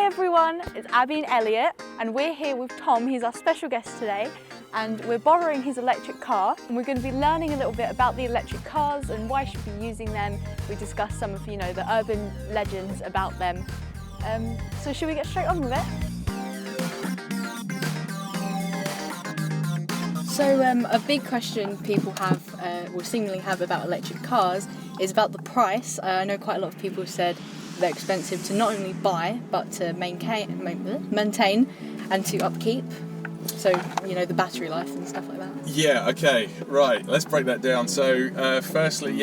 everyone, it's Abby and Elliot, and we're here with Tom. He's our special guest today, and we're borrowing his electric car, and we're going to be learning a little bit about the electric cars and why you should be using them. We discuss some of, the urban legends about them. So should we get straight on with it? So a big question people have, will seemingly have about electric cars is about the price. I know quite a lot of people have said they're expensive to not only buy, but to maintain and to upkeep. So, the battery life and stuff like that. Yeah, okay, right, let's break that down. So, firstly,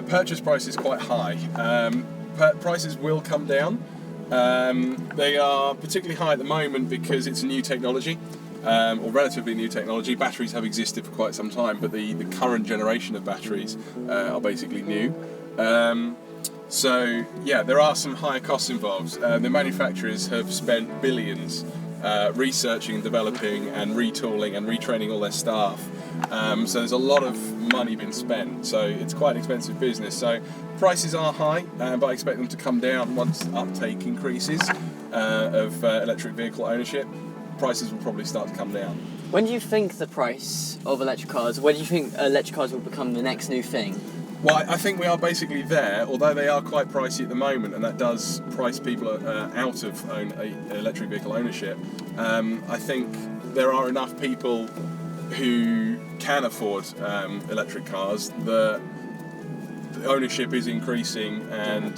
purchase price is quite high. Prices will come down. They are particularly high at the moment because it's a new technology, or relatively new technology. Batteries have existed for quite some time, but the current generation of batteries are basically new. There are some higher costs involved. The manufacturers have spent billions researching and developing and retooling and retraining all their staff. So there's a lot of money being spent. So it's quite an expensive business. So prices are high, but I expect them to come down once uptake increases of electric vehicle ownership. Prices will probably start to come down. When do you think the price of electric cars, when do you think electric cars will become the next new thing? Well, I think we are basically there, although they are quite pricey at the moment, and that does price people out of electric vehicle ownership. I think there are enough people who can afford electric cars. The ownership is increasing, and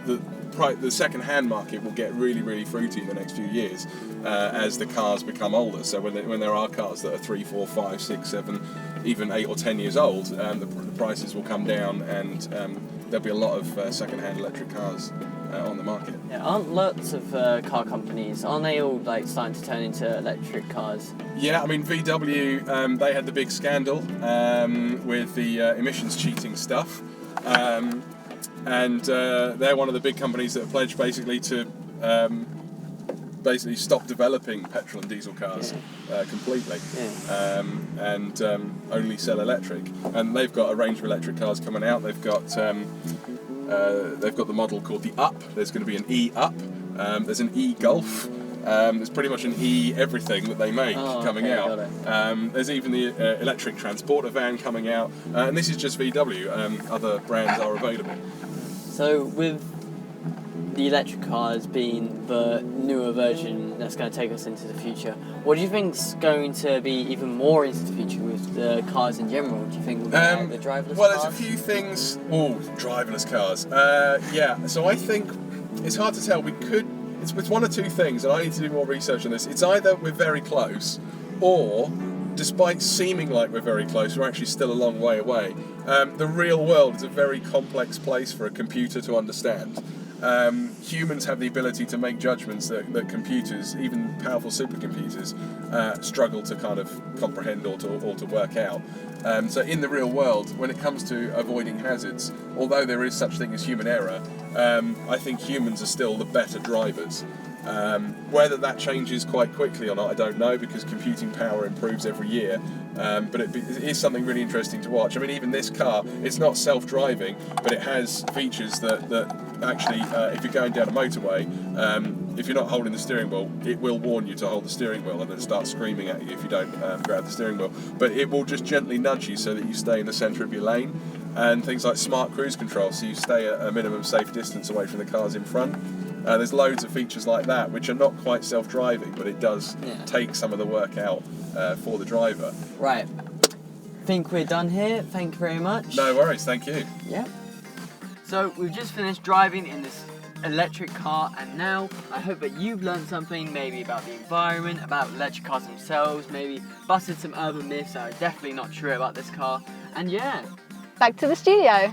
the second-hand market will get really, really fruity in the next few years as the cars become older. So when there are cars that are 3, 4, 5, 6, 7, even 8 or 10 years old, the prices will come down, and there'll be a lot of second-hand electric cars on the market. Yeah, aren't lots of car companies, aren't they all starting to turn into electric cars? Yeah, I mean VW, they had the big scandal with the emissions cheating stuff. And they're one of the big companies that have pledged basically to stop developing petrol and diesel cars completely, and only sell electric. And they've got a range of electric cars coming out. They've got the model called the Up. There's going to be an E-Up. There's an E-Golf. There's pretty much an E-everything that they make coming out. There's even the electric transporter van coming out. And this is just VW. Other brands are available. So with the electric cars being the newer version that's going to take us into the future, what do you think's going to be even more into the future with the cars in general? Do you think we'll get the driverless cars? There's a few things. Driverless cars. So I think it's hard to tell. It's one of two things, and I need to do more research on this. It's either we're very close, or despite seeming like we're very close, we're actually still a long way away. The real world is a very complex place for a computer to understand. Humans have the ability to make judgments that computers, even powerful supercomputers, struggle to kind of comprehend or to work out. So in the real world, when it comes to avoiding hazards, although there is such thing as human error, I think humans are still the better drivers. Whether that changes quite quickly or not, I don't know, because computing power improves every year. But it is something really interesting to watch. I mean, even this car, it's not self-driving, but it has features that actually, if you're going down a motorway, if you're not holding the steering wheel, it will warn you to hold the steering wheel, and then start screaming at you if you don't grab the steering wheel. But it will just gently nudge you so that you stay in the centre of your lane. And things like smart cruise control, so you stay at a minimum safe distance away from the cars in front. There's loads of features like that which are not quite self-driving, but it does take some of the work out for the driver. Right. Think we're done here. Thank you very much. No worries, thank you. Yeah. So we've just finished driving in this electric car, and now I hope that you've learned something, maybe about the environment, about electric cars themselves, maybe busted some urban myths that are definitely not true about this car. And back to the studio.